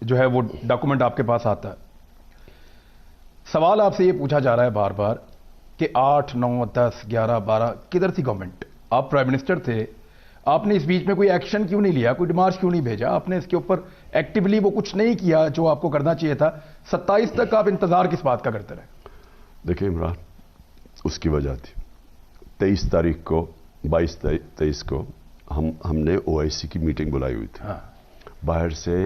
جو ہے وہ ڈاکومنٹ آپ کے پاس آتا ہے. سوال آپ سے یہ پوچھا جا رہا ہے بار بار کہ 8, 9, 10, 11, 12 کدھر تھی گورنمنٹ؟ آپ پرائم منسٹر تھے, آپ نے اس بیچ میں کوئی ایکشن کیوں نہیں لیا, کوئی ڈیمارچ کیوں نہیں بھیجا؟ آپ نے اس کے اوپر ایکٹیولی وہ کچھ نہیں کیا جو آپ کو کرنا چاہیے تھا. 27 تک آپ انتظار کس بات کا کرتے رہے؟ دیکھیں عمران, اس کی وجہ تھی 23 تاریخ کو 22-23 کو ہم نے OIC کی میٹنگ بلائی ہوئی تھی. باہر سے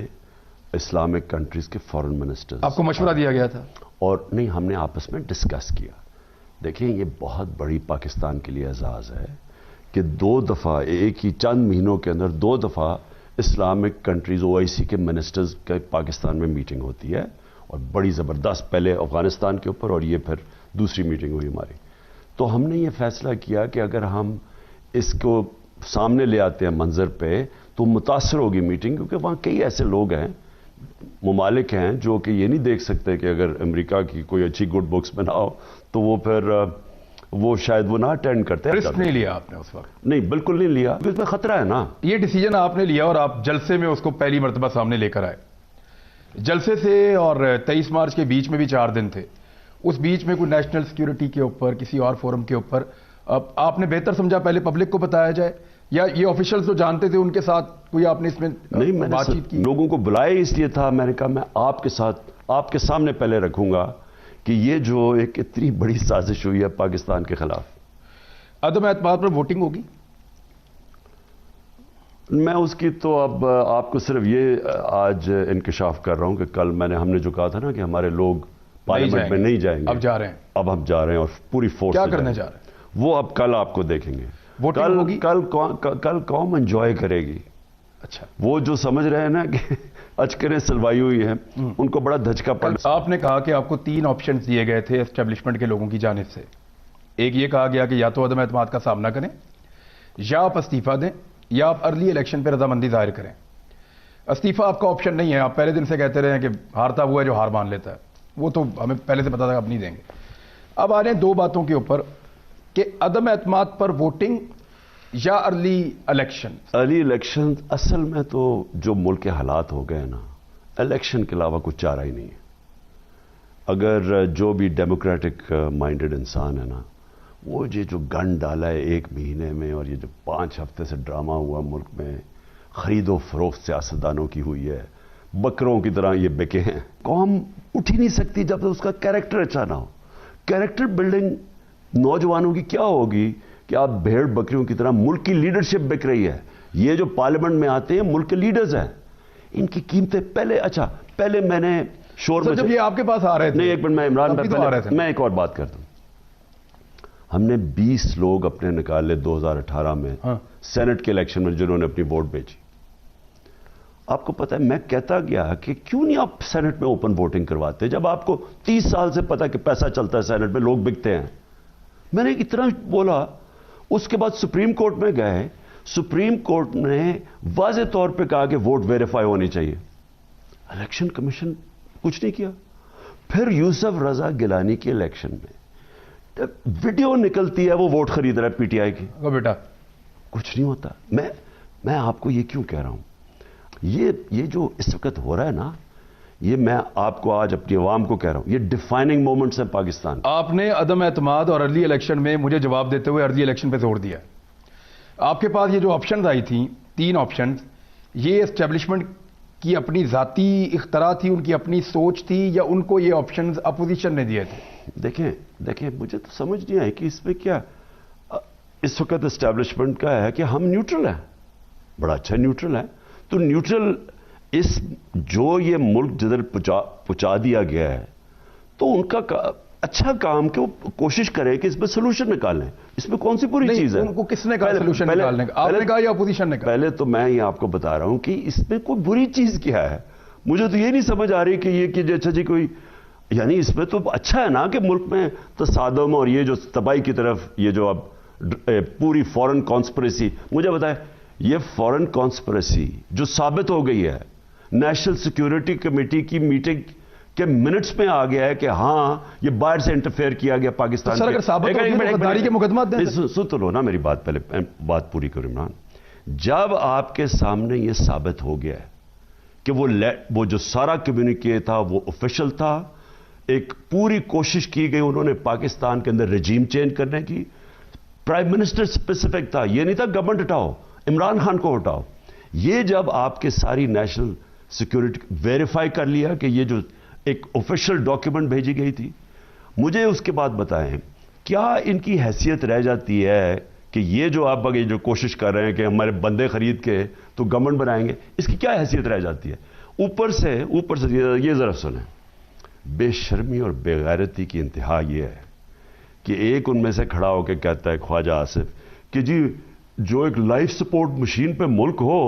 اسلامک کنٹریز کے فارن منسٹر, آپ کو مشورہ دیا گیا تھا؟ اور نہیں, ہم نے آپس میں ڈسکس کیا. دیکھیں یہ بہت بڑی پاکستان کے لیے اعزاز ہے کہ 2 دفعہ ایک ہی چند مہینوں کے اندر 2 دفعہ اسلامک کنٹریز OIC کے منسٹرز کا پاکستان میں میٹنگ ہوتی ہے, اور بڑی زبردست, پہلے افغانستان کے اوپر اور یہ پھر دوسری میٹنگ ہوئی ہماری. تو ہم نے یہ فیصلہ کیا کہ اگر ہم اس کو سامنے لے آتے ہیں منظر پہ تو متاثر ہوگی میٹنگ, کیونکہ وہاں کئی ایسے لوگ ہیں, ممالک ہیں جو کہ یہ نہیں دیکھ سکتے کہ اگر امریکہ کی کوئی اچھی گڈ بکس بناؤ تو وہ پھر وہ شاید وہ نہ اٹینڈ کرتے. رسک نہیں لیا آپ نے اس وقت؟ نہیں, بالکل نہیں لیا, اس میں خطرہ ہے نا. یہ ڈیسیجن آپ نے لیا اور آپ جلسے میں اس کو پہلی مرتبہ سامنے لے کر آئے. جلسے سے اور 23 مارچ کے بیچ میں بھی 4 دن تھے. اس بیچ میں کوئی نیشنل سیکیورٹی کے اوپر, کسی اور فورم کے اوپر آپ نے بہتر سمجھا پہلے پبلک کو بتایا جائے, یا یہ آفیشلز جو جانتے تھے ان کے ساتھ کوئی آپ نے اس میں بات چیت کی؟ لوگوں کو بلایا اس لیے تھا, میں نے کہا میں آپ کے ساتھ آپ کے سامنے پہلے رکھوں گا کہ یہ جو ایک اتنی بڑی سازش ہوئی ہے پاکستان کے خلاف. عدم اعتماد پر ووٹنگ ہوگی؟ میں اس کی تو اب آپ کو صرف یہ آج انکشاف کر رہا ہوں کہ کل ہم نے جو کہا تھا نا کہ ہمارے لوگ پارلیمنٹ میں نہیں جائیں گے, اب جا رہے ہیں. اب ہم جا رہے ہیں اور پوری فورس. کیا کرنے جا رہے ہیں وہ اب کل آپ کو دیکھیں گے. کل قوم انجوائے کرے گی. اچھا, وہ جو سمجھ رہے ہیں نا کہ اچکریں سلوائی ہوئی ہیں, ان کو بڑا دھچکا پڑ. آپ نے کہا کہ آپ کو 3 آپشنز دیے گئے تھے اسٹیبلشمنٹ کے لوگوں کی جانب سے. ایک یہ کہا گیا کہ یا تو عدم اعتماد کا سامنا کریں, یا آپ استعفیٰ دیں, یا آپ ارلی الیکشن پہ رضامندی ظاہر کریں. استعفیٰ آپ کا آپشن نہیں ہے, آپ پہلے دن سے کہتے رہے ہیں کہ ہارتا ہوا ہے جو ہار مان لیتا ہے, وہ تو ہمیں پہلے سے پتا تھا آپ نہیں دیں گے. اب آ رہے ہیں 2 باتوں کے اوپر کہ عدم اعتماد پر ووٹنگ یا ارلی الیکشن. ارلی الیکشن اصل میں تو جو ملک کے حالات ہو گئے نا, الیکشن کے علاوہ کچھ چارہ ہی نہیں ہے. اگر جو بھی ڈیموکریٹک مائنڈڈ انسان ہے نا, وہ یہ جو گن ڈالا ہے 1 مہینے میں, اور یہ جو 5 ہفتے سے ڈرامہ ہوا ملک میں, خرید و فروخت سیاستدانوں کی ہوئی ہے, بکروں کی طرح یہ بکے ہیں. قوم اٹھ ہی نہیں سکتی جب تک اس کا کیریکٹر اچھا نہ ہو. کیریکٹر بلڈنگ نوجوانوں کی کیا ہوگی کہ آپ بھیڑ بکریوں کی طرح, ملک کی لیڈرشپ بک رہی ہے. یہ جو پارلیمنٹ میں آتے ہیں ملک کے لیڈرز ہیں, ان کی قیمتیں پہلے میں نے شور میں جب یہ آپ کے پاس آ رہے تھے. نہیں, ایک منٹ, میں عمران میں ایک اور بات کرتا ہوں. ہم نے 20 لوگ اپنے نکالے 2018 میں سینٹ کے الیکشن میں جنہوں نے اپنی ووٹ بیچی. آپ کو پتا ہے میں کہتا گیا کہ کیوں نہیں آپ سینٹ میں اوپن ووٹنگ کرواتے, جب آپ کو 30 سال سے پتا کہ پیسہ چلتا ہے سینٹ میں, لوگ بکتے ہیں. میں نے اتنا بولا. اس کے بعد سپریم کورٹ میں گئے, سپریم کورٹ نے واضح طور پہ کہا کہ ووٹ ویریفائی ہونی چاہیے. الیکشن کمیشن کچھ نہیں کیا. پھر یوسف رضا گیلانی کے الیکشن میں ویڈیو نکلتی ہے, وہ ووٹ خرید رہا ہے پی ٹی آئی کی. بیٹا کچھ نہیں ہوتا. میں آپ کو یہ کیوں کہہ رہا ہوں, یہ جو اس وقت ہو رہا ہے نا, یہ میں آپ کو آج اپنی عوام کو کہہ رہا ہوں, یہ ڈیفائننگ مومنٹس ہیں پاکستان. آپ نے عدم اعتماد اور ارلی الیکشن میں مجھے جواب دیتے ہوئے ارلی الیکشن پہ زور دیا. آپ کے پاس یہ جو آپشنز آئی تھیں 3 آپشنز, یہ اسٹیبلشمنٹ کی اپنی ذاتی اختراع تھی, ان کی اپنی سوچ تھی, یا ان کو یہ آپشنز اپوزیشن نے دیے تھے؟ دیکھیں مجھے تو سمجھ نہیں آئی کہ اس میں کیا. اس وقت اسٹیبلشمنٹ کا ہے کہ ہم نیوٹرل ہیں, بڑا اچھا نیوٹرل ہے. تو نیوٹرل اس جو یہ ملک جدھر پہنچا دیا گیا ہے, تو ان کا اچھا کام کہ وہ کوشش کریں کہ اس میں سلوشن نکالیں. اس میں کون سی بری چیز ہے؟ ان کو کس نے کہا سلوشن نکالنے کا؟ آپ نے کہا یا اپوزیشن نے کہا؟ پہلے تو میں یہ آپ کو بتا رہا ہوں کہ اس میں کوئی بری چیز کیا ہے. مجھے تو یہ نہیں سمجھ آ رہی کہ یہ کہ اچھا جی کوئی, یعنی اس میں تو اچھا ہے نا کہ ملک میں تصادم اور یہ جو تباہی کی طرف یہ جو اب پوری فورن کانسپریسی, مجھے بتائیں یہ فورن کانسپریسی جو ثابت ہو گئی ہے, نیشنل سیکیورٹی کمیٹی کی میٹنگ کے منٹس میں آ گیا ہے کہ ہاں یہ باہر سے انٹرفیئر کیا گیا پاکستان. سر اگر ثابت ہو گئی غداری کے مقدمات دیں. سن تو لو نا میری بات, پہلے بات پوری کرو عمران. جب آپ کے سامنے یہ ثابت ہو گیا ہے کہ وہ جو سارا کمیونیکے تھا وہ آفیشل تھا. ایک پوری کوشش کی گئی انہوں نے پاکستان کے اندر رجیم چینج کرنے کی. پرائم منسٹر اسپیسیفک تھا, یہ نہیں تھا گورنمنٹ ہٹاؤ, عمران خان کو ہٹاؤ. یہ جب آپ کے ساری نیشنل سیکورٹی ویریفائی کر لیا کہ یہ جو ایک آفیشل ڈاکیومنٹ بھیجی گئی تھی, مجھے اس کے بعد بتائیں کیا ان کی حیثیت رہ جاتی ہے کہ یہ جو آپ اگر جو کوشش کر رہے ہیں کہ ہمارے بندے خرید کے تو گورنمنٹ بنائیں گے, اس کی کیا حیثیت رہ جاتی ہے؟ اوپر سے یہ ذرا سنیں, بے شرمی اور بے غیرتی کی انتہا یہ ہے کہ ایک ان میں سے کھڑا ہو کے کہتا ہے خواجہ آصف کہ جی جو ایک لائف سپورٹ مشین پہ ملک ہو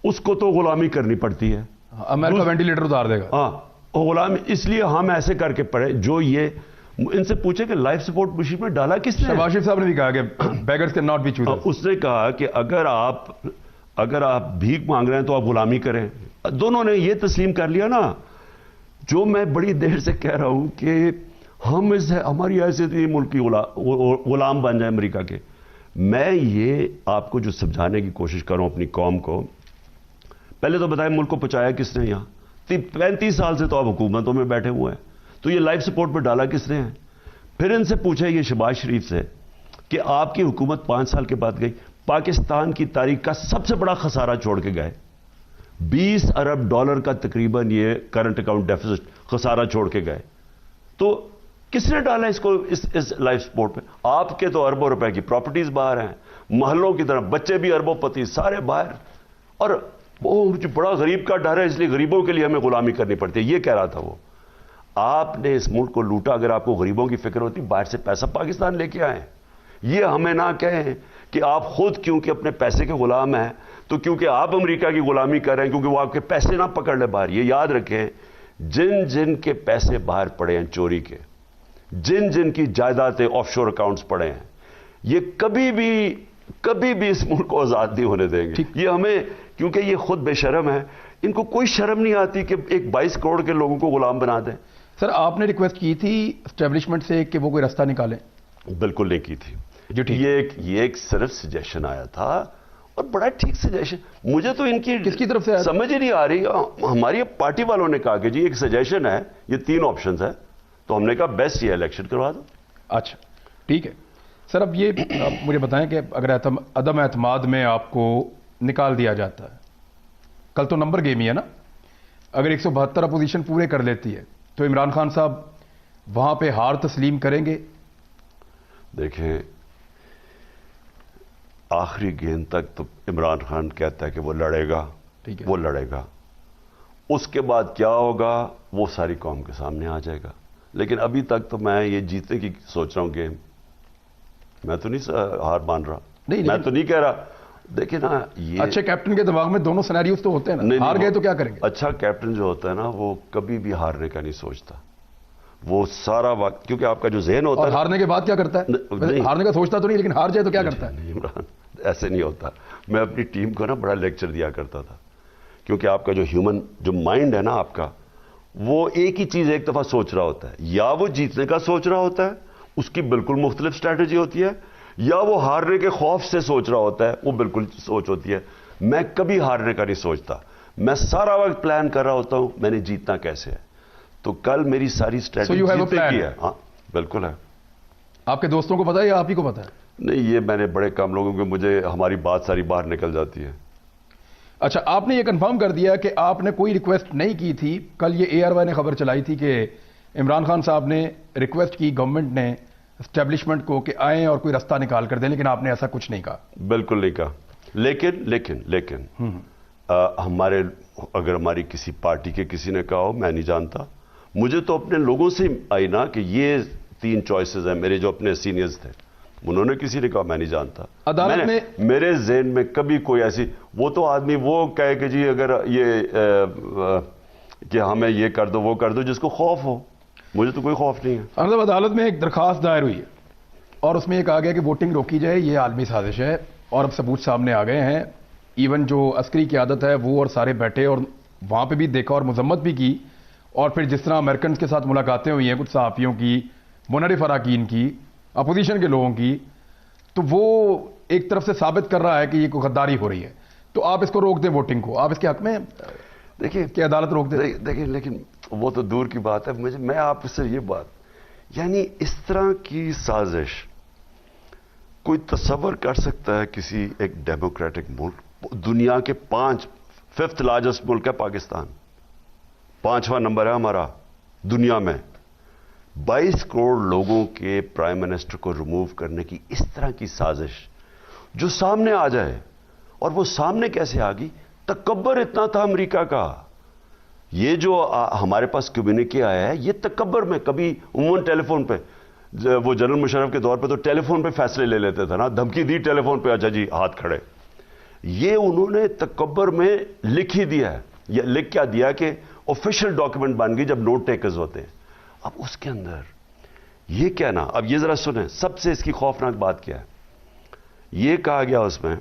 اس کو تو غلامی کرنی پڑتی ہے, امریکہ وینٹیلیٹر اتار دے گا. ہاں غلامی, اس لیے ہم ایسے کر کے پڑے. جو یہ ان سے پوچھے کہ لائف سپورٹ مشین میں ڈالا کس نے؟ شہباز شریف صاحب نے بھی کہا کہ beggars can not be choosers. اس نے کہا کہ اگر آپ بھیک مانگ رہے ہیں تو آپ غلامی کریں. دونوں نے یہ تسلیم کر لیا نا. جو میں بڑی دیر سے کہہ رہا ہوں کہ ہم ہماری حیثیت یہ ملک کی غلام بن جائیں امریکہ کے. میں یہ آپ کو جو سمجھانے کی کوشش کروں اپنی قوم کو, پہلے تو بتائیں ملک کو پہنچایا کس نے؟ یہاں 35 سال سے تو آپ حکومتوں میں بیٹھے ہوئے ہیں, تو یہ لائف سپورٹ پہ ڈالا کس نے ہے؟ پھر ان سے پوچھے یہ شہباز شریف سے کہ آپ کی حکومت 5 سال کے بعد گئی, پاکستان کی تاریخ کا سب سے بڑا خسارہ چھوڑ کے گئے. 20 ارب ڈالر کا تقریباً یہ کرنٹ اکاؤنٹ ڈیفیسٹ خسارہ چھوڑ کے گئے. تو کس نے ڈالا اس کو اس لائف سپورٹ پہ؟ آپ کے تو اربوں روپے کی پراپرٹیز باہر ہیں, محلوں کی طرح بچے بھی اربوں پتی سارے باہر, اور وہ بڑا غریب کا ڈر ہے اس لیے غریبوں کے لیے ہمیں غلامی کرنی پڑتی ہے. یہ کہہ رہا تھا وہ. آپ نے اس ملک کو لوٹا. اگر آپ کو غریبوں کی فکر ہوتی باہر سے پیسہ پاکستان لے کے آئیں. یہ ہمیں نہ کہیں کہ آپ خود کیونکہ اپنے پیسے کے غلام ہیں تو کیونکہ آپ امریکہ کی غلامی کر رہے ہیں کیونکہ وہ آپ کے پیسے نہ پکڑ لے باہر. یہ یاد رکھیں, جن کے پیسے باہر پڑے ہیں چوری کے, جن کی جائیدادیں آف شور اکاؤنٹس پڑے ہیں, یہ کبھی بھی اس ملک کو آزاد نہیں ہونے دیں گے. یہ ہمیں, کیونکہ یہ خود بے شرم ہے, ان کو کوئی شرم نہیں آتی کہ ایک 22 کروڑ کے لوگوں کو غلام بنا دیں. سر آپ نے ریکویسٹ کی تھی اسٹیبلشمنٹ سے کہ وہ کوئی راستہ نکالیں؟ بالکل نہیں کی تھی. یہ ایک صرف سجیشن آیا تھا, اور بڑا ٹھیک سجیشن. مجھے تو ان کی کس کی طرف سے سمجھ ہی نہیں آ رہی. ہماری پارٹی والوں نے کہا کہ جی ایک سجیشن ہے, یہ 3 آپشنز ہے, تو ہم نے کہا بیسٹ یہ الیکشن کروا دو. اچھا ٹھیک ہے. سر اب یہ مجھے بتائیں کہ اگر عدم اعتماد میں آپ کو نکال دیا جاتا ہے, کل تو نمبر گیم ہی ہے نا, اگر 172 اپوزیشن پورے کر لیتی ہے تو عمران خان صاحب وہاں پہ ہار تسلیم کریں گے؟ دیکھیں آخری گیند تک تو عمران خان کہتا ہے کہ وہ لڑے گا, وہ لڑے گا. اس کے بعد کیا ہوگا وہ ساری قوم کے سامنے آ جائے گا. لیکن ابھی تک تو میں یہ جیتنے کی سوچ رہا ہوں گیم. میں تو نہیں ہار مان رہا, میں تو نہیں کہہ رہا. دیکھیں نا, یہ اچھے کیپٹن کے دماغ میں دونوں سینیریوز تو ہوتے ہیں نا, ہار گئے تو کیا کریں گے؟ اچھا کیپٹن جو ہوتا ہے نا وہ کبھی بھی ہارنے کا نہیں سوچتا. وہ سارا وقت, کیونکہ آپ کا جو ذہن ہوتا ہے, ہارنے کے بعد کیا کرتا ہے؟ ہارنے کا سوچتا تو نہیں, لیکن ہار جائے تو کیا کرتا ہے؟ نہیں عمران, ایسے نہیں ہوتا. میں اپنی ٹیم کو نا بڑا لیکچر دیا کرتا تھا, کیونکہ آپ کا جو ہیومن جو مائنڈ ہے نا آپ کا, وہ ایک ہی چیز ایک دفعہ سوچ رہا ہوتا ہے. یا وہ جیتنے کا سوچ رہا ہوتا ہے, اس کی بالکل مختلف اسٹریٹجی ہوتی ہے, یا وہ ہارنے کے خوف سے سوچ رہا ہوتا ہے, وہ بالکل سوچ ہوتی ہے. میں کبھی ہارنے کا نہیں سوچتا, میں سارا وقت پلان کر رہا ہوتا ہوں میں نے جیتنا کیسے ہے. تو کل میری ساری اسٹریٹجی جیتنے کی ہے. ہاں بالکل ہے. آپ کے دوستوں کو پتا ہے یا آپ ہی کو پتا ہے؟ نہیں, یہ میں نے بڑے کم لوگوں کے, مجھے ہماری بات ساری باہر نکل جاتی ہے. اچھا, آپ نے یہ کنفرم کر دیا کہ آپ نے کوئی ریکویسٹ نہیں کی تھی. کل یہ ARY نے خبر چلائی تھی کہ عمران خان صاحب نے ریکویسٹ کی گورنمنٹ نے اسٹیبلشمنٹ کو کہ آئیں اور کوئی راستہ نکال کر دیں, لیکن آپ نے ایسا کچھ نہیں کہا. بالکل نہیں کہا. لیکن ہمارے, اگر ہماری کسی پارٹی کے کسی نے کہا ہو, میں نہیں جانتا. مجھے تو اپنے لوگوں سے آئی نا کہ یہ 3 چوائسز ہیں. میرے جو اپنے سینئرز تھے انہوں نے کسی نے کہا, میں نہیں جانتا. عدالت میں میرے ذہن میں کبھی کوئی ایسی, وہ تو آدمی وہ کہے کہ جی اگر یہ کہ ہمیں یہ کر دو وہ کر دو, جس کو خوف ہو. مجھے تو کوئی خوف نہیں ہے. عدالت میں ایک درخواست دائر ہوئی ہے اور اس میں یہ کہا گیا کہ ووٹنگ روکی جائے, یہ عالمی سازش ہے, اور اب ثبوت سامنے آ گئے ہیں. ایون جو عسکری قیادت ہے وہ اور سارے بیٹھے اور وہاں پہ بھی دیکھا اور مذمت بھی کی. اور پھر جس طرح امریکنز کے ساتھ ملاقاتیں ہوئی ہیں کچھ صحافیوں کی, منرف اراکین کی, اپوزیشن کے لوگوں کی, تو وہ ایک طرف سے ثابت کر رہا ہے کہ یہ کوئی غداری ہو رہی ہے. تو آپ اس کو روک دیں ووٹنگ کو, آپ اس کے حق میں؟ دیکھیں کہ عدالت روک دے. دیکھیں لیکن وہ تو دور کی بات ہے. میں آپ سے یہ بات, یعنی اس طرح کی سازش کوئی تصور کر سکتا ہے کسی ایک ڈیموکریٹک ملک؟ دنیا کے 5 لارجسٹ ملک ہے پاکستان, 5واں نمبر ہے ہمارا دنیا میں. 22 کروڑ لوگوں کے پرائم منسٹر کو ریموو کرنے کی اس طرح کی سازش جو سامنے آ جائے, اور وہ سامنے کیسے آ گئی؟ تکبر اتنا تھا امریکہ کا. یہ جو ہمارے پاس کمیونیکے آیا ہے یہ تکبر میں, کبھی عموماً ٹیلی فون پہ, وہ جنرل مشرف کے دور پہ تو ٹیلی فون پہ فیصلے لے لیتے تھے نا, دھمکی دی ٹیلی فون پہ, اچھا جی ہاتھ کھڑے. یہ انہوں نے تکبر میں لکھ ہی دیا ہے. یہ لکھ کیا دیا کہ آفیشیل ڈاکیومنٹ بن گئی جب نوٹ ٹیکرز ہوتے ہیں. اب اس کے اندر یہ کہنا, اب یہ ذرا سنیں سب سے اس کی خوفناک بات کیا ہے. یہ کہا گیا اس میں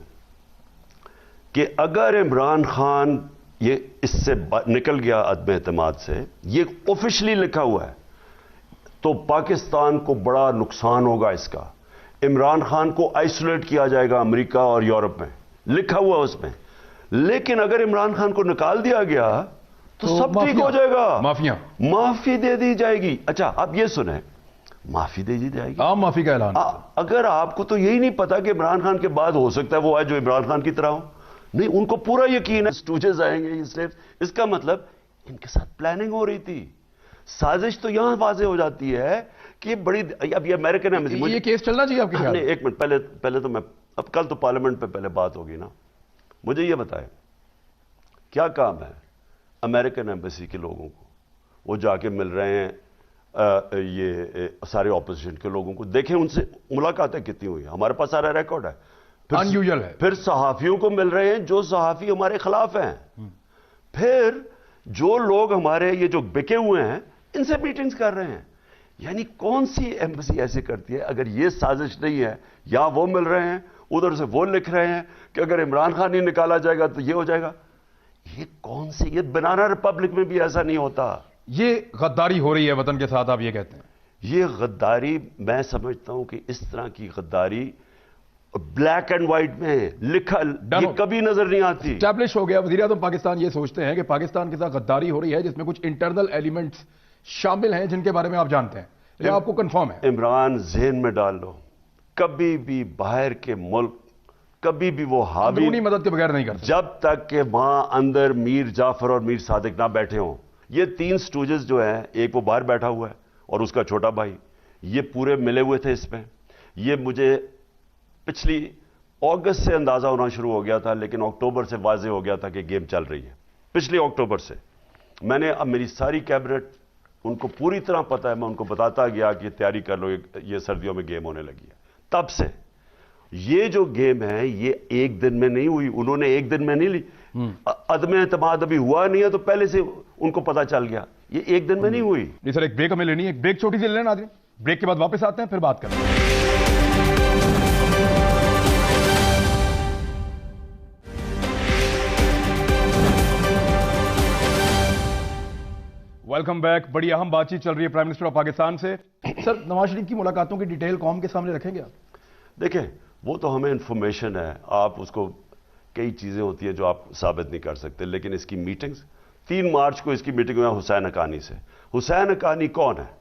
کہ اگر عمران خان یہ اس سے نکل گیا عدم اعتماد سے, یہ آفیشلی لکھا ہوا ہے, تو پاکستان کو بڑا نقصان ہوگا اس کا. عمران خان کو آئسولیٹ کیا جائے گا امریکہ اور یورپ میں, لکھا ہوا اس میں. لیکن اگر عمران خان کو نکال دیا گیا تو سب ٹھیک ہو جائے گا, معافی دے دی جائے گی. اچھا اب یہ سنیں, معافی دے دی جائے گی, عام معافی کا اعلان. اگر آپ کو تو یہی نہیں پتا کہ عمران خان کے بعد ہو سکتا ہے وہ آئے جو عمران خان کی طرح ہو, نہیں ان کو پورا یقین ہے اسٹوجز آئیں گے. اس کا مطلب ان کے ساتھ پلاننگ ہو رہی تھی. سازش تو یہاں واضح ہو جاتی ہے کہ بڑی, اب یہ امریکن ایمبیسی, یہ کیس چلنا چاہیے آپ کے خیال میں؟ ایک منٹ پہلے تو میں, اب کل تو پارلیمنٹ پہ پہلے بات ہوگی نا. مجھے یہ بتائیں کیا کام ہے امریکن ایمبیسی کے لوگوں کو؟ وہ جا کے مل رہے ہیں یہ سارے اپوزیشن کے لوگوں کو, دیکھیں ان سے ملاقاتیں کتنی ہوئی ہیں, ہمارے پاس سارا ریکارڈ ہے. انیوژل ہے. پھر صحافیوں کو مل رہے ہیں جو صحافی ہمارے خلاف ہیں. پھر جو لوگ ہمارے یہ جو بکے ہوئے ہیں ان سے میٹنگز کر رہے ہیں. یعنی کون سی ایمبیسی ایسے کرتی ہے؟ اگر یہ سازش نہیں ہے, یا وہ مل رہے ہیں ادھر سے وہ لکھ رہے ہیں کہ اگر عمران خان نہیں نکالا جائے گا تو یہ ہو جائے گا. یہ کون سی, یہ بنانا ریپبلک میں بھی ایسا نہیں ہوتا. یہ غداری ہو رہی ہے وطن کے ساتھ, آپ یہ کہتے ہیں؟ یہ غداری, میں سمجھتا ہوں کہ اس طرح کی غداری بلیک اینڈ وائٹ میں لکھا یہ کبھی نظر نہیں آتی. اسٹیبلش ہو گیا. وزیر اعظم پاکستان یہ سوچتے ہیں کہ پاکستان کے ساتھ غداری ہو رہی ہے جس میں کچھ انٹرنل ایلیمنٹس شامل ہیں جن کے بارے میں آپ جانتے ہیں, یہ آپ کو کنفرم ہے؟ عمران ذہن میں ڈال لو, کبھی بھی باہر کے ملک کبھی بھی وہ حاوی اندرونی مدد کے بغیر نہیں کرتے جب تک کہ وہاں اندر میر جعفر اور میر صادق نہ بیٹھے ہوں. یہ 3 سٹوجز جو ہیں, ایک وہ باہر بیٹھا ہوا ہے اور اس کا چھوٹا بھائی, یہ پورے ملے ہوئے تھے اس میں. یہ مجھے پچھلی اگست سے اندازہ ہونا شروع ہو گیا تھا, لیکن اکتوبر سے واضح ہو گیا تھا کہ گیم چل رہی ہے. پچھلی اکتوبر سے میں نے, اب میری ساری کیبنٹ ان کو پوری طرح پتہ ہے, میں ان کو بتاتا گیا کہ تیاری کر لو, یہ سردیوں میں گیم ہونے لگی ہے. تب سے یہ جو گیم ہے یہ ایک دن میں نہیں ہوئی, انہوں نے ایک دن میں نہیں لی. عدم اعتماد ابھی ہوا نہیں ہے تو پہلے سے ان کو پتا چل گیا, یہ ایک دن میں نہیں ہوئی. جی سر, ایک بریک ہمیں لینی ہے, ایک بریک چھوٹی سی لے لینا آدمی, بریک کے بعد واپس آتے ہیں پھر بات کریں گے. Welcome back. بڑی اہم بات چیت چل رہی ہے پرائم منسٹر آف پاکستان سے. سر, نواز شریف کی ملاقاتوں کی ڈیٹیل قوم کے سامنے رکھیں گے آپ؟ دیکھیں وہ تو ہمیں انفارمیشن ہے, آپ اس کو کئی چیزیں ہوتی ہیں جو آپ ثابت نہیں کر سکتے, لیکن اس کی میٹنگز 3 مارچ کو اس کی میٹنگ ہوئی حسین حقانی سے. حسین حقانی کون ہے؟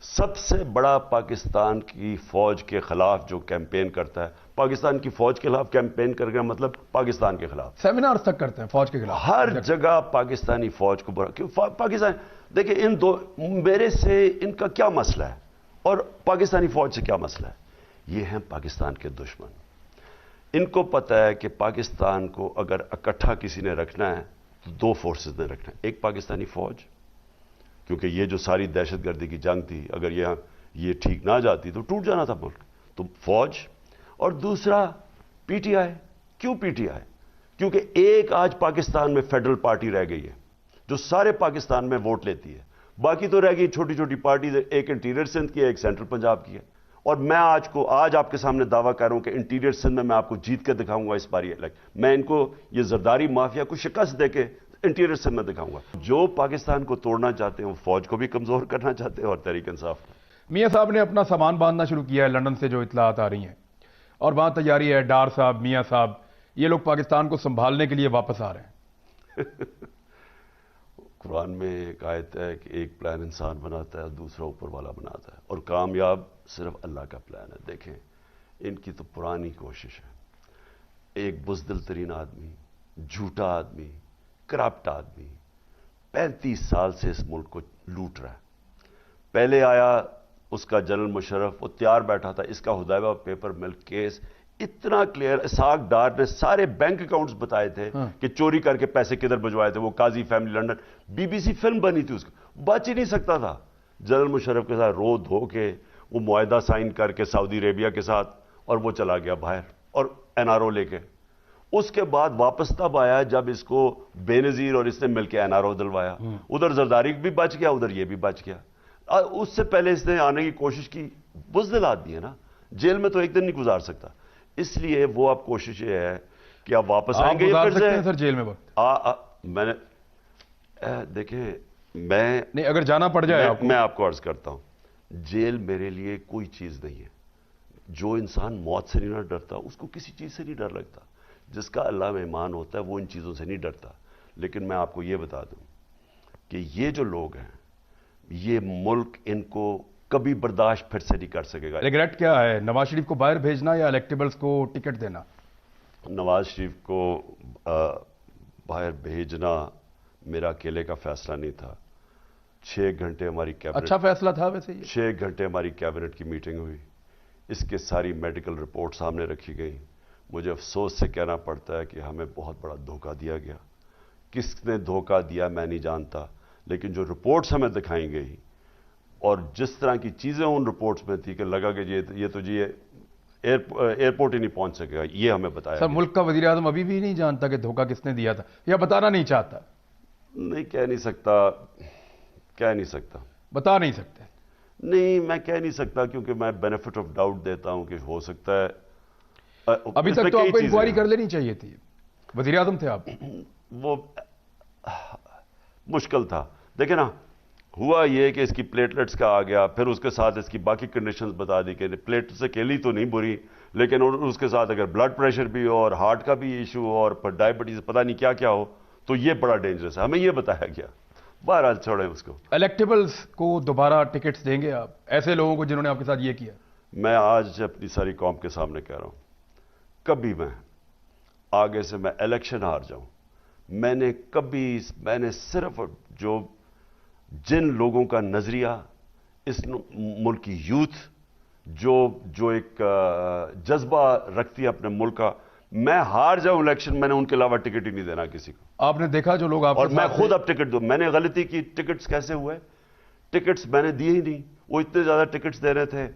سب سے بڑا پاکستان کی فوج کے خلاف جو کیمپین کرتا ہے. پاکستان کی فوج کے خلاف کیمپین کر گیا مطلب پاکستان کے خلاف سیمینار تک کرتے ہیں فوج کے خلاف, ہر جگہ پاکستانی فوج کو برا. کیوں پاکستان, دیکھیں ان دو, میرے سے ان کا کیا مسئلہ ہے اور پاکستانی فوج سے کیا مسئلہ ہے؟ یہ ہیں پاکستان کے دشمن. ان کو پتہ ہے کہ پاکستان کو اگر اکٹھا کسی نے رکھنا ہے تو 2 فورسز نے رکھنا ہے. ایک پاکستانی فوج, کیونکہ یہ جو ساری دہشت گردی کی جنگ تھی اگر یہ ٹھیک نہ جاتی تو ٹوٹ جانا تھا ملک, تو فوج. اور دوسرا پی ٹی آئی. کیوں پی ٹی آئی؟ کیونکہ ایک آج پاکستان میں فیڈرل پارٹی رہ گئی ہے جو سارے پاکستان میں ووٹ لیتی ہے, باقی تو رہ گئی چھوٹی چھوٹی پارٹیز, ایک انٹیریئر سندھ کی ہے, ایک سینٹرل پنجاب کی ہے. اور میں آج آپ کے سامنے دعویٰ کر رہا ہوں کہ انٹیریئر سندھ میں آپ کو جیت کے دکھاؤں گا اس بار. میں ان کو یہ زرداری مافیا کو شکست دے کے انٹیریئر سندھ میں دکھاؤں گا. جو پاکستان کو توڑنا چاہتے ہیں وہ فوج کو بھی کمزور کرنا چاہتے ہیں اور تحریک انصاف. میاں صاحب نے اپنا سامان باندھنا شروع کیا ہے لندن سے جو اطلاعات آ رہی ہیں, اور وہاں تیاری ہے. ڈار صاحب, میاں صاحب, یہ لوگ پاکستان کو سنبھالنے کے لیے واپس آ رہے ہیں. قرآن میں ایک آیت ہے کہ ایک پلان انسان بناتا ہے دوسرا اوپر والا بناتا ہے، اور کامیاب صرف اللہ کا پلان ہے۔ دیکھیں ان کی تو پرانی کوشش ہے، ایک بزدل ترین آدمی، جھوٹا آدمی، کرپٹ آدمی 35 سال سے اس ملک کو لوٹ رہا ہے۔ پہلے آیا اس کا جنرل مشرف، وہ تیار بیٹھا تھا، اس کا حدیبیہ پیپر ملک کیس اتنا کلیئر، اسحاق ڈار نے سارے بینک اکاؤنٹس بتائے تھے کہ چوری کر کے پیسے کدھر بھجوائے تھے، وہ قاضی فیملی لنڈن، BBC فلم بنی تھی، اس کو بچ ہی نہیں سکتا تھا۔ جنرل مشرف کے ساتھ رو دھو کے وہ معاہدہ سائن کر کے سعودی عربیہ کے ساتھ، اور وہ چلا گیا باہر اور NRO لے کے۔ اس کے بعد واپس تب آیا جب اس کو بے نظیر اور اس نے مل کے NRO دلوایا، ادھر زرداری بھی بچ گیا، ادھر یہ بھی بچ گیا۔ اس سے پہلے اس نے آنے کی کوشش کی، بزدل آدمی ہے نا، جیل میں تو ایک دن نہیں گزار سکتا، اس لیے وہ اب کوشش یہ ہے کہ آپ واپس آئیں گے گزار سکتے ہیں سر جیل میں وقت؟ میں نے دیکھیں، میں نہیں، اگر جانا پڑ جائے میں آپ کو عرض کرتا ہوں، جیل میرے لیے کوئی چیز نہیں ہے۔ جو انسان موت سے نہیں ڈرتا اس کو کسی چیز سے نہیں ڈر لگتا، جس کا اللہ میں ایمان ہوتا ہے وہ ان چیزوں سے نہیں ڈرتا۔ لیکن میں آپ کو یہ بتا دوں کہ یہ جو لوگ ہیں، یہ ملک ان کو کبھی برداشت پھر سے نہیں کر سکے گا۔ ریگریٹ کیا ہے، نواز شریف کو باہر بھیجنا یا الیکٹیبلز کو ٹکٹ دینا؟ نواز شریف کو باہر بھیجنا میرا اکیلے کا فیصلہ نہیں تھا۔ 6 گھنٹے ہماری کیبنٹ، اچھا فیصلہ تھا ویسے یہ؟ 6 گھنٹے ہماری کیبنٹ کی میٹنگ ہوئی، اس کے ساری میڈیکل رپورٹ سامنے رکھی گئی۔ مجھے افسوس سے کہنا پڑتا ہے کہ ہمیں بہت بڑا دھوکہ دیا گیا۔ کس نے دھوکہ دیا میں نہیں جانتا، لیکن جو رپورٹس ہمیں دکھائی گئی اور جس طرح کی چیزیں ان رپورٹس میں تھی کہ لگا کہ یہ تو ایئرپورٹ ہی نہیں پہنچ سکے گا، یہ ہمیں بتایا سر ملک کا وزیر اعظم ابھی بھی نہیں جانتا کہ دھوکہ کس نے دیا تھا، یا بتانا نہیں چاہتا؟ نہیں کہہ نہیں سکتا بتا نہیں سکتے؟ نہیں، میں کہہ نہیں سکتا، کیونکہ میں بینیفٹ آف ڈاؤٹ دیتا ہوں کہ ہو سکتا ہے۔ ابھی تک تو آپ کو انکوائری کر لینی چاہیے تھی، وزیر اعظم تھے آپ۔ وہ مشکل تھا۔ دیکھیں نا، ہوا یہ کہ اس کی پلیٹلیٹس کا آ گیا، پھر اس کے ساتھ اس کی باقی کنڈیشنز بتا دی کہ پلیٹلیٹس اکیلی تو نہیں بری، لیکن اس کے ساتھ اگر بلڈ پریشر بھی ہو اور ہارٹ کا بھی ایشو ہو اور پھر ڈائبٹیز پتہ نہیں کیا کیا ہو تو یہ بڑا ڈینجرس ہے، ہمیں یہ بتایا گیا۔ بہرحال چھوڑیں اس کو۔ الیکٹیبلز کو دوبارہ ٹکٹس دیں گے آپ ایسے لوگوں کو جنہوں نے آپ کے ساتھ یہ کیا؟ میں آج اپنی ساری قوم کے سامنے کہہ رہا ہوں، کبھی میں آگے سے میں الیکشن ہار جاؤں، میں نے صرف جن لوگوں کا نظریہ اس ملک کی یوتھ جو ایک جذبہ رکھتی ہے اپنے ملک کا، میں ہار جاؤں الیکشن، میں نے ان کے علاوہ ٹکٹ ہی نہیں دینا کسی کو۔ آپ نے دیکھا جو لوگ آپ اور میں خود اب ٹکٹ دوں، میں نے غلطی کی، ٹکٹس کیسے ہوئے؟ ٹکٹس میں نے دیے ہی نہیں، وہ اتنے زیادہ ٹکٹس دے رہے تھے،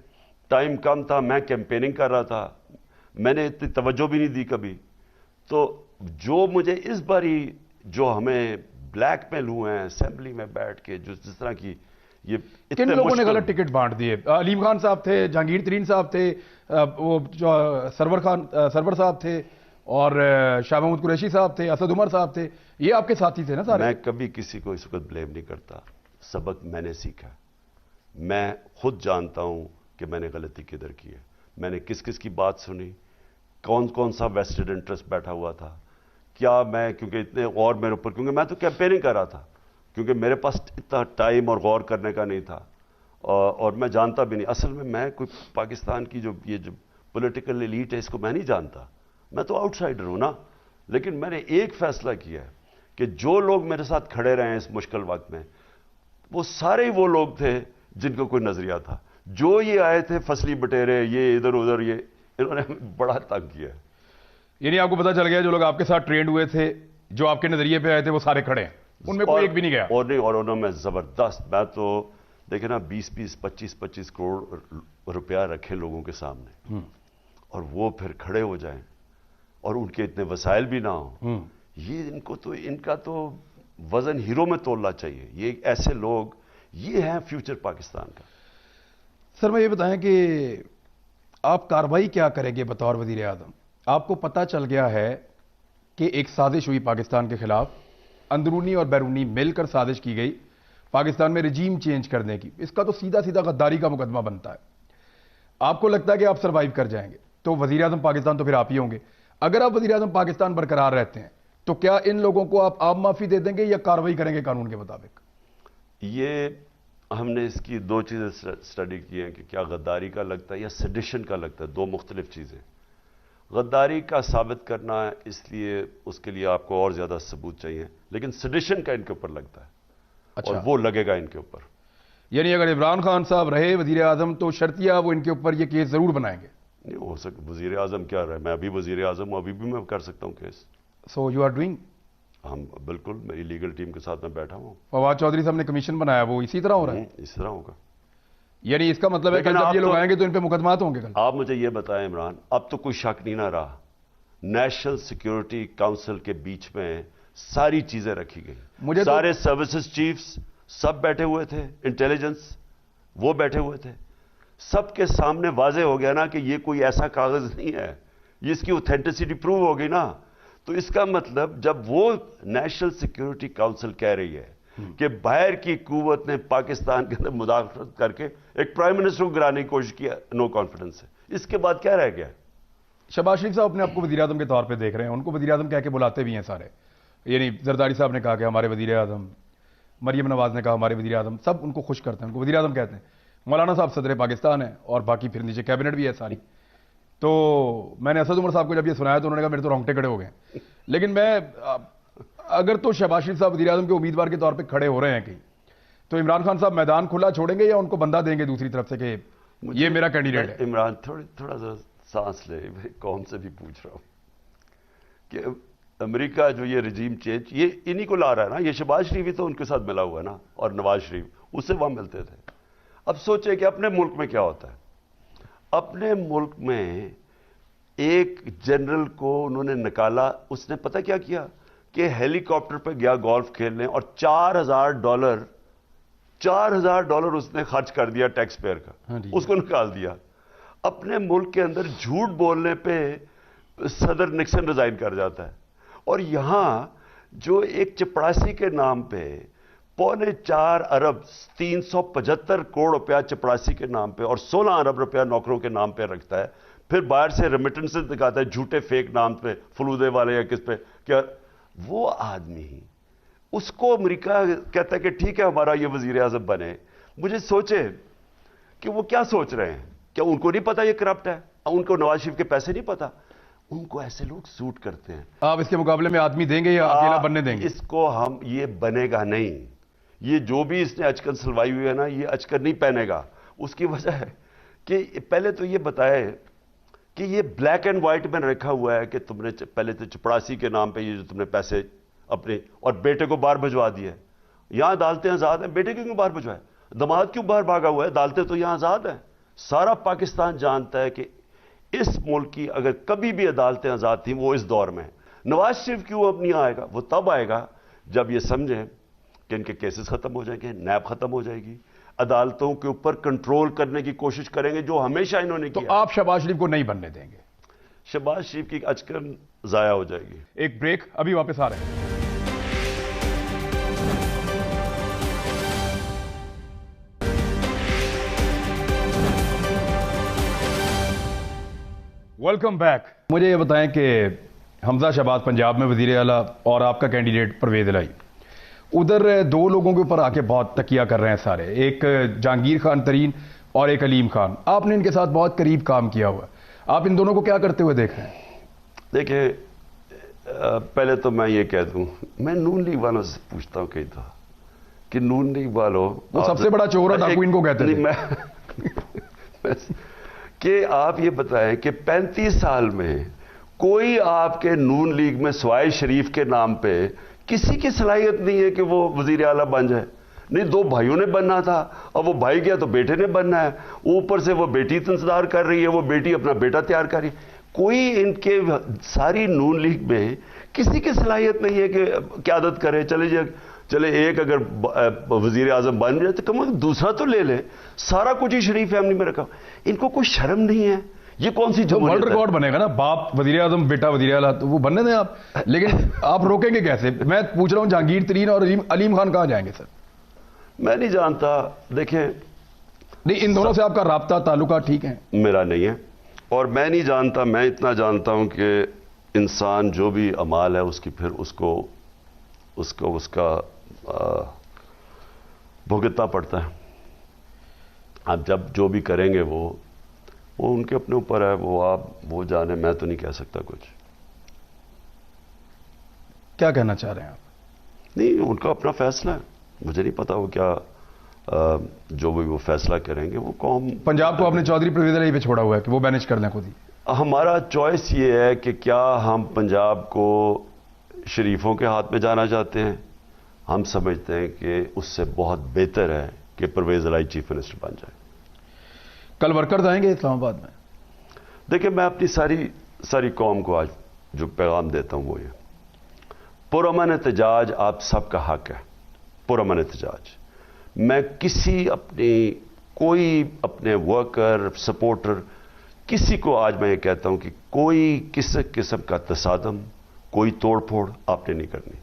ٹائم کم تھا، میں کیمپیننگ کر رہا تھا، میں نے اتنی توجہ بھی نہیں دی کبھی۔ تو جو مجھے اس باری جو ہمیں بلیک میل ہوئے ہیں اسمبلی میں بیٹھ کے، جس طرح کی یہ کن لوگوں نے غلط ٹکٹ بانٹ دیے؟ علیم خان صاحب تھے، جہانگیر ترین صاحب تھے، وہ جو سرور صاحب تھے، اور شاہ محمود قریشی صاحب تھے، اسد عمر صاحب تھے، یہ آپ کے ساتھی تھے نا سارے؟ میں کبھی کسی کو اس وقت بلیم نہیں کرتا، سبق میں نے سیکھا، میں خود جانتا ہوں کہ میں نے غلطی کدھر کی ہے، میں نے کس کس کی بات سنی، کون سا ویسٹڈ انٹرسٹ بیٹھا ہوا تھا، کیا میں کیونکہ اتنے غور میرے اوپر، کیونکہ میں تو کیمپیننگ کر رہا تھا، کیونکہ میرے پاس اتنا ٹائم اور غور کرنے کا نہیں تھا، اور میں جانتا بھی نہیں، اصل میں کوئی پاکستان کی جو پولیٹیکل ایلیٹ ہے اس کو میں نہیں جانتا، میں تو آؤٹ سائڈر ہوں نا۔ لیکن میں نے ایک فیصلہ کیا ہے کہ جو لوگ میرے ساتھ کھڑے رہے ہیں اس مشکل وقت میں، وہ سارے ہی وہ لوگ تھے جن کو کوئی نظریہ تھا۔ جو یہ آئے تھے فصلی بٹیرے، یہ ادھر ادھر، یہ انہوں نے بڑا تنگ کیا ہے۔ یعنی آپ کو پتا چل گیا جو لوگ آپ کے ساتھ ٹرینڈ ہوئے تھے، جو آپ کے نظریے پہ آئے تھے، وہ سارے کھڑے ہیں، ان میں کوئی ایک بھی نہیں گیا؟ اور انہوں میں زبردست، میں تو دیکھیں نا 20 25 کروڑ روپیہ رکھے لوگوں کے سامنے، اور وہ پھر کھڑے ہو جائیں اور ان کے اتنے وسائل بھی نہ ہوں، یہ ان کا تو وزن ہیرو میں تولنا چاہیے۔ یہ ایسے لوگ، یہ ہیں فیوچر پاکستان کا۔ سر میں یہ بتائیں کہ آپ کارروائی کیا کریں گے بطور وزیر اعظم؟ آپ کو پتہ چل گیا ہے کہ ایک سازش ہوئی پاکستان کے خلاف، اندرونی اور بیرونی مل کر سازش کی گئی پاکستان میں رجیم چینج کرنے کی، اس کا تو سیدھا غداری کا مقدمہ بنتا ہے۔ آپ کو لگتا ہے کہ آپ سروائیو کر جائیں گے، تو وزیر اعظم پاکستان تو پھر آپ ہی ہوں گے۔ اگر آپ وزیر اعظم پاکستان برقرار رہتے ہیں، تو کیا ان لوگوں کو آپ عام معافی دے دیں گے یا کارروائی کریں گے قانون کے مطابق؟ یہ ہم نے اس کی دو چیزیں سٹڈی کی ہیں کہ کیا غداری کا لگتا ہے یا سیڈیشن کا لگتا ہے، دو مختلف چیزیں۔ غداری کا ثابت کرنا ہے، اس لیے اس کے لیے آپ کو اور زیادہ ثبوت چاہیے، لیکن سیڈیشن کا ان کے اوپر لگتا ہے اور وہ لگے گا ان کے اوپر۔ یعنی اگر عمران خان صاحب رہے وزیر اعظم تو شرطیہ وہ ان کے اوپر یہ کیس ضرور بنائیں گے؟ نہیں ہو سکتا، وزیر اعظم کیا رہے، میں ابھی وزیر اعظم ہوں، ابھی بھی میں کر سکتا ہوں case. So you are doing? ہم بالکل، میری لیگل ٹیم کے ساتھ میں بیٹھا ہوں۔ فواد چودھری صاحب نے کمیشن بنایا، وہ اسی طرح ہو رہا ہے؟ اس طرح ہوگا۔ یعنی اس کا مطلب ہے کہ جب یہ لوگ آئیں گے تو ان پہ مقدمات ہوں گے کل؟ آپ مجھے یہ بتائیں عمران، اب تو کوئی شک نہیں نہ رہا، نیشنل سیکیورٹی کاؤنسل کے بیچ میں ساری چیزیں رکھی گئی، سارے سروسز چیفز سب بیٹھے ہوئے تھے، انٹیلیجنس وہ بیٹھے ہوئے تھے، سب کے سامنے واضح ہو گیا نا کہ یہ کوئی ایسا کاغذ نہیں ہے، یہ اس کی اوتھینٹسٹی پروو ہو گئی نا۔ تو اس کا مطلب جب وہ نیشنل سیکیورٹی کاؤنسل کہہ رہی ہے کہ باہر کی قوت نے پاکستان کے اندر مداخلت کر کے ایک پرائم منسٹر کو گرانے کی کوشش کی، نو کانفیڈنس ہے، اس کے بعد کیا رہ گیا؟ شہباز شریف صاحب اپنے آپ کو وزیر اعظم کے طور پہ دیکھ رہے ہیں، ان کو وزیر اعظم کہہ کے بلاتے بھی ہیں سارے، یعنی زرداری صاحب نے کہا کہ ہمارے وزیر اعظم، مریم نواز نے کہا ہمارے وزیر اعظم، سب ان کو خوش کرتے ہیں، ان کو وزیر اعظم کہتے ہیں۔ مولانا صاحب صدر پاکستان ہیں اور باقی پھر نیچے کیبنٹ بھی ہے ساری۔ تو میں نے اسد عمر صاحب کو جب یہ سنایا تو انہوں نے کہا میرے تو رونگٹے کھڑے ہو گئے۔ لیکن میں اگر تو شہباز شریف صاحب وزیر اعظم کے امیدوار کے طور پہ کھڑے ہو رہے ہیں کہیں، تو عمران خان صاحب میدان کھلا چھوڑیں گے یا ان کو بندہ دیں گے دوسری طرف سے کہ یہ میرا کینڈیڈیٹ ہے؟ عمران تھوڑا سا سانس لے، قوم سے بھی پوچھ رہا ہوں کہ امریکہ جو یہ رجیم چینج یہ انہی کو لا رہا ہے نا، یہ شہباز شریف بھی تو ان کے ساتھ ملا ہوا ہے نا، اور نواز شریف اس سے وہاں ملتے تھے۔ اب سوچیں کہ اپنے ملک میں کیا ہوتا ہے، اپنے ملک میں ایک جنرل کو انہوں نے نکالا، اس نے پتہ کیا کیا کہ ہیلی کاپٹر پہ گیا گولف کھیلنے اور $4000 اس نے خرچ کر دیا ٹیکس پیئر کا، اس کو نکال دیا۔ اپنے ملک کے اندر جھوٹ بولنے پہ صدر نکسن ریزائن کر جاتا ہے، اور یہاں جو ایک چپڑاسی کے نام پہ 4.25 ارب 375 کروڑ روپیہ چپڑاسی کے نام پہ اور 16 ارب روپیہ نوکروں کے نام پہ رکھتا ہے، پھر باہر سے ریمیٹنسز دکھاتا ہے جھوٹے فیک نام پہ، فلودے والے یا کس پہ، کیا وہ آدمی اس کو امریکہ کہتا ہے کہ ٹھیک ہے ہمارا یہ وزیر اعظم بنے۔ مجھے سوچے کہ وہ کیا سوچ رہے ہیں، کیا ان کو نہیں پتا یہ کرپٹ ہے؟ ان کو نواز شریف کے پیسے نہیں پتا؟ ان کو ایسے لوگ سوٹ کرتے ہیں۔ آپ اس کے مقابلے میں آدمی دیں گے یا اکیلا بننے دیں گے؟ اس کو ہم یہ بنے گا نہیں، یہ جو بھی اس نے اچکن سلوائی ہوئی ہے نا، یہ اچکن نہیں پہنے گا۔ اس کی وجہ ہے کہ پہلے تو یہ بتائے کہ یہ بلیک اینڈ وائٹ میں رکھا ہوا ہے کہ تم نے پہلے تو چپڑاسی کے نام پہ یہ جو تم نے پیسے اپنے اور بیٹے کو باہر بھجوا دیا ہے، یہاں عدالتیں آزاد ہیں، بیٹے کیوں باہر بھجوائے؟ داماد کیوں باہر بھاگا ہوا ہے؟ عدالتیں تو یہاں آزاد ہیں۔ سارا پاکستان جانتا ہے کہ اس ملک کی اگر کبھی بھی عدالتیں آزاد تھیں وہ اس دور میں۔ نواز شریف کیوں اب نہیں آئے گا؟ وہ تب آئے گا جب یہ سمجھیں کہ ان کے کیسز ختم ہو جائیں گے، نیب ختم ہو جائے گی، عدالتوں کے اوپر کنٹرول کرنے کی کوشش کریں گے جو ہمیشہ انہوں نے کیا۔ تو آپ شہباز شریف کو نہیں بننے دیں گے؟ شہباز شریف کی اچکن ضائع ہو جائے گی۔ ایک بریک، ابھی واپس آ رہے ہیں۔ Welcome back. مجھے یہ بتائیں کہ حمزہ شہباز پنجاب میں وزیر اعلیٰ اور آپ کا کینڈیڈیٹ پرویز الہی، ادھر دو لوگوں کے اوپر آ کے بہت تکیہ کر رہے ہیں سارے، ایک جہانگیر خان ترین اور ایک علیم خان۔ آپ نے ان کے ساتھ بہت قریب کام کیا ہوا، آپ ان دونوں کو کیا کرتے ہوئے دیکھ رہے ہیں؟ دیکھیں، پہلے تو میں یہ کہہ دوں، میں نون لیگ والوں سے پوچھتا ہوں کئی دفعہ کہ نون لیگ والوں، وہ سب سے بڑا چور اور ڈاکو ان کو کہتے ہیں، کہ آپ یہ بتائیں کہ 35 سال میں کوئی آپ کے نون لیگ میں سوائے شریف کے نام پہ کسی کی صلاحیت نہیں ہے کہ وہ وزیر اعلیٰ بن جائے۔ نہیں، دو بھائیوں نے بننا تھا اور وہ بھائی گیا تو بیٹے نے بننا ہے، اوپر سے وہ بیٹی انتظار کر رہی ہے، وہ بیٹی اپنا بیٹا تیار کر رہی ہے۔ کوئی ان کے ساری نون لیگ میں کسی کی صلاحیت نہیں ہے کہ قیادت کرے۔ چلے ایک اگر وزیر اعظم بن جائے تو کم از کم دوسرا تو لے لے، سارا کچھ ہی شریف فیملی میں رکھا۔ ان کو کوئی شرم نہیں ہے، یہ کون سی ورلڈ ریکارڈ بنے گا نا، باپ وزیر اعظم بیٹا وزیر اعلیٰ، تو وہ بننے دیں آپ، لیکن آپ روکیں گے کیسے؟ میں پوچھ رہا ہوں جہانگیر ترین اور علیم خان کہاں جائیں گے سر؟ میں نہیں جانتا، دیکھیں نہیں، ان دونوں سے آپ کا رابطہ تعلقات ٹھیک ہیں؟ میرا نہیں ہے، اور میں نہیں جانتا، میں اتنا جانتا ہوں کہ انسان جو بھی اعمال ہے اس کی پھر اس کا بھگتنا پڑتا ہے. آپ جب جو بھی کریں گے وہ ان کے اپنے اوپر ہے, وہ جانے, میں تو نہیں کہہ سکتا کچھ. کیا کہنا چاہ رہے ہیں آپ؟ نہیں, ان کا اپنا فیصلہ ہے, مجھے نہیں پتا وہ کیا جو بھی وہ فیصلہ کریں گے. وہ قوم, پنجاب کو اپنے چودھری پرویز علی پہ چھوڑا ہوا ہے کہ وہ مینیج کر لیں خود ہی. ہمارا چوائس یہ ہے کہ کیا ہم پنجاب کو شریفوں کے ہاتھ میں جانا چاہتے ہیں. ہم سمجھتے ہیں کہ اس سے بہت بہتر ہے کہ پرویز علی چیف منسٹر بن جائے. کل ورکرز آئیں گے اسلام آباد میں؟ دیکھیں, میں اپنی ساری قوم کو آج جو پیغام دیتا ہوں وہ یہ, پرامن احتجاج آپ سب کا حق ہے, پرامن احتجاج. میں کوئی اپنے ورکر, سپورٹر, کسی کو آج میں یہ کہتا ہوں کہ کوئی کسی قسم کا تصادم, کوئی توڑ پھوڑ آپ نے نہیں کرنی.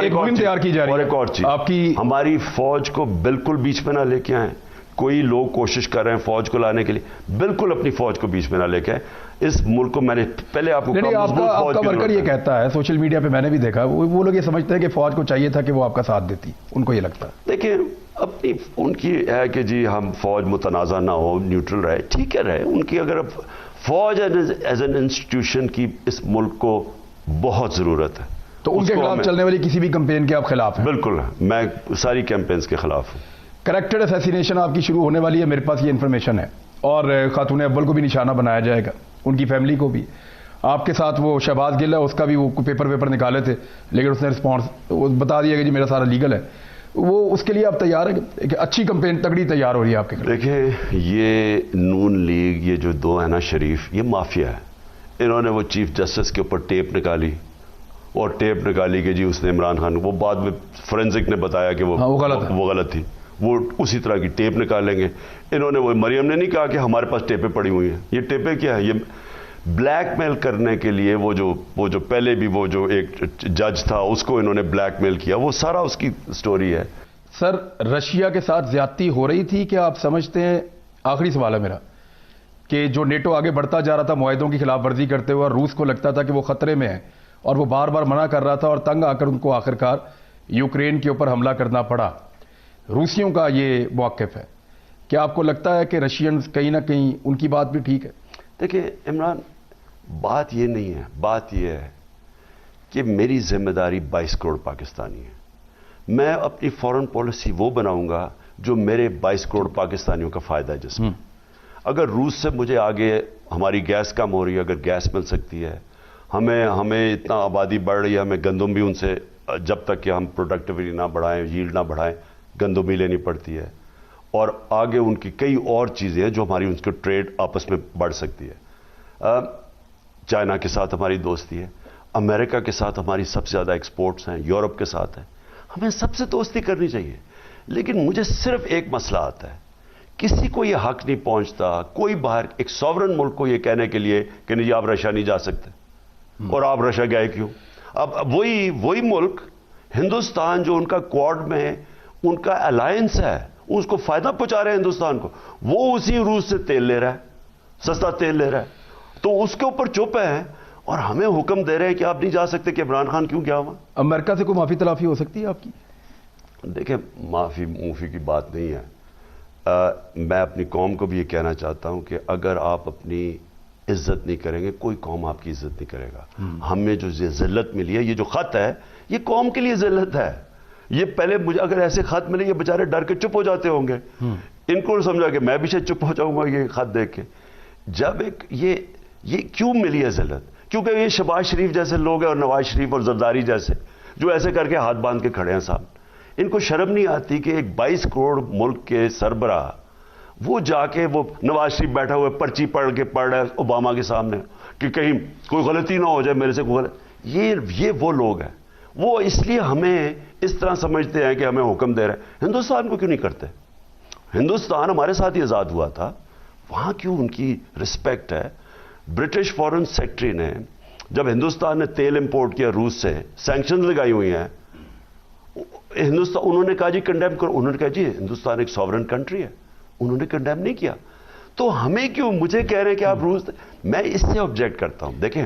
ایک مہم تیار کی جا رہی ہے. اور ایک اور چیز, آپ کی ہماری فوج کو بالکل بیچ میں نہ لے کے آئیں. کوئی لوگ کوشش کر رہے ہیں فوج کو لانے کے لیے, بالکل اپنی فوج کو بیچ میں نہ لے کے آئیں. اس ملک کو میں نے پہلے آپ کو کہا, آپ کا ورکر یہ کہتا ہے, سوشل میڈیا پہ میں نے بھی دیکھا, وہ لوگ یہ سمجھتے ہیں کہ فوج کو چاہیے تھا کہ وہ آپ کا ساتھ دیتی, ان کو یہ لگتا ہے. دیکھیں, اپنی ان کی ہے کہ جی ہم فوج متنازع نہ ہو, نیوٹرل رہے, ٹھیک ہے رہے. ان کی اگر فوج ایز این انسٹیٹیوشن کی اس ملک کو بہت ضرورت ہے, تو ان کے خلاف چلنے والی کسی بھی کمپین کے آپ خلاف ہیں؟ بالکل, میں ساری کیمپینز کے خلاف ہوں. کریکٹر اسیسینیشن آپ کی شروع ہونے والی ہے, میرے پاس یہ انفارمیشن ہے, اور خاتون اول کو بھی نشانہ بنایا جائے گا, ان کی فیملی کو بھی. آپ کے ساتھ وہ شہباز گل ہے, اس کا بھی وہ پیپر نکالے تھے, لیکن اس نے رسپانس بتا دیا کہ جی میرا سارا لیگل ہے. وہ اس کے لیے آپ تیار ہیں کہ اچھی کمپین تگڑی تیار ہو رہی ہے آپ کے خلاف؟ دیکھیں, یہ نون لیگ, یہ جو دو ہیں نا شریف, یہ مافیا ہے. انہوں نے وہ چیف جسٹس کے اوپر ٹیپ نکالی, اور ٹیپ نکالی کہ جی اس نے عمران خان, وہ بعد میں فورینزک نے بتایا کہ وہ غلط تھی. وہ اسی طرح کی ٹیپ نکالیں گے. انہوں نے, وہ مریم نے نہیں کہا کہ ہمارے پاس ٹیپیں پڑی ہوئی ہیں. یہ ٹیپیں کیا ہے؟ یہ بلیک میل کرنے کے لیے, وہ جو پہلے بھی وہ جو ایک جج تھا اس کو انہوں نے بلیک میل کیا, وہ سارا اس کی سٹوری ہے. سر, رشیا کے ساتھ زیادتی ہو رہی تھی کہ آپ سمجھتے ہیں, آخری سوال ہے میرا, کہ جو نیٹو آگے بڑھتا جا رہا تھا معاہدوں کی خلاف ورزی کرتے ہوئے, اور روس کو لگتا تھا کہ وہ خطرے میں ہے, اور وہ بار بار منع کر رہا تھا, اور تنگ آ کر ان کو آخرکار یوکرین کے اوپر حملہ کرنا پڑا. روسیوں کا یہ موقف ہے, کیا آپ کو لگتا ہے کہ رشینز کہیں نہ کہیں ان کی بات بھی ٹھیک ہے؟ دیکھیں عمران, بات یہ نہیں ہے, بات یہ ہے کہ میری ذمہ داری 22 کروڑ پاکستانی ہے. میں اپنی فورن پالیسی وہ بناؤں گا جو میرے 22 کروڑ پاکستانیوں کا فائدہ ہے. جس میں اگر روس سے مجھے آگے ہماری گیس کم ہو رہی ہے, اگر گیس مل سکتی ہے, ہمیں اتنا آبادی بڑھ رہی ہے, ہمیں گندم بھی ان سے, جب تک کہ ہم پروڈکٹیوٹی نہ بڑھائیں, ییلڈ نہ بڑھائیں, گندم بھی لینی پڑتی ہے. اور آگے ان کی کئی اور چیزیں ہیں جو ہماری ان کے ٹریڈ آپس میں بڑھ سکتی ہے. چائنا کے ساتھ ہماری دوستی ہے, امریکہ کے ساتھ ہماری سب سے زیادہ ایکسپورٹس ہیں, یورپ کے ساتھ ہیں, ہمیں سب سے دوستی کرنی چاہیے. لیکن مجھے صرف ایک مسئلہ آتا ہے, کسی کو یہ حق نہیں پہنچتا, کوئی باہر ایک سوورن ملک کو یہ کہنے کے لیے کہ نہیں آپ رشیا نہیں جا سکتے, اور آپ رشیا گئے کیوں؟ اب وہی ملک ہندوستان جو ان کا کوڈ میں ہے, ان کا الائنس ہے, اس کو فائدہ پہنچا رہے ہیں ہندوستان کو, وہ اسی روس سے تیل لے رہا ہے, سستا تیل لے رہا ہے, تو اس کے اوپر چپ ہے, اور ہمیں حکم دے رہے ہیں کہ آپ نہیں جا سکتے. کہ عمران خان کیوں گیا وہاں؟ امریکہ سے کوئی معافی تلافی ہو سکتی ہے آپ کی؟ دیکھیں, معافی کی بات نہیں ہے. میں اپنی قوم کو بھی یہ کہنا چاہتا ہوں کہ اگر آپ اپنی عزت نہیں کریں گے, کوئی قوم آپ کی عزت نہیں کرے گا. ہمیں جو ذلت ملی ہے, یہ جو خط ہے, یہ قوم کے لیے ذلت ہے. یہ پہلے مجھے اگر ایسے خط ملے, یہ بیچارے ڈر کے چپ ہو جاتے ہوں گے. ان کو سمجھا کہ میں بھی شاید چپ ہو جاؤں گا یہ خط دیکھ کے. جب یہ کیوں ملی ہے ذلت؟ کیونکہ یہ شہباز شریف جیسے لوگ ہیں, اور نواز شریف اور زرداری جیسے, جو ایسے کر کے ہاتھ باندھ کے کھڑے ہیں صاحب. ان کو شرم نہیں آتی کہ ایک 22 کروڑ ملک کے سربراہ وہ جا کے, وہ نواز شریف بیٹھا ہوا پرچی پڑھ رہا ہے اوباما کے سامنے کہ کہیں کوئی غلطی نہ ہو جائے میرے سے, کوئی غلط. یہ وہ لوگ ہیں, وہ اس لیے ہمیں اس طرح سمجھتے ہیں کہ ہمیں حکم دے رہے ہیں. ہندوستان کو کیوں نہیں کرتے؟ ہندوستان ہمارے ساتھ ہی آزاد ہوا تھا, وہاں کیوں ان کی رسپیکٹ ہے. برٹش فارن سیکرٹری نے جب ہندوستان نے تیل امپورٹ کیا روس سے, سینکشن لگائی ہوئی ہیں, انہوں نے کہا جی کنڈیم کرو, انہوں نے کہا جی ہندوستان ایک سوورن کنٹری ہے, انہوں نے کنڈیم نہیں کیا. تو ہمیں کیوں مجھے کہہ رہے ہیں کہ آپ روس, میں اس سے آبجیکٹ کرتا ہوں. دیکھیں,